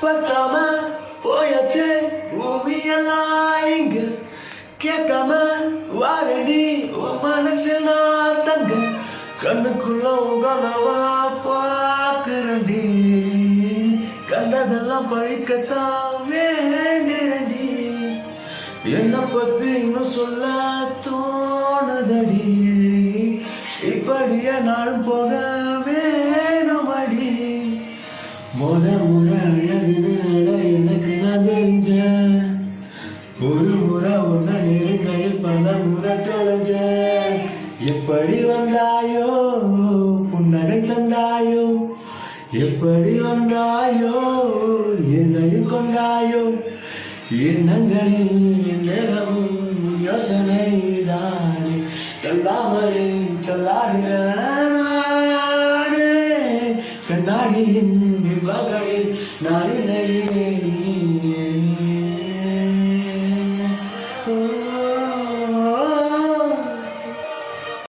பத்தாம போயாச்சே பூமியெல்லாம் இங்க கேட்காம வாரடி உன் மனசில் நான் தங்க கண்ணுக்குள்ள உங்களவா பார்க்கிறடி கண்டதெல்லாம் பழிக்கத்தான் வேண்டிரடி என்னை பத்தி இன்னும் சொல்ல தோணுதடி இப்படியே நாளும் போக வேணுமடி முறை எனக்கு நான் தெரிஞ்சேன் ஒரு முறை உன்னை நெருங்கையில் பல முறை தொலைஞ்சேன் எப்படி வந்தாயோ புன்னகை தந்தாயோ எப்படி வந்தாயோ என்னையும் கொண்டாயோ எண்ணங்களில் நேரமும் யோசனை தானே கல்லாமலே கல்லாடினானே கண்ணாடியின் மகளில் நான் என்னை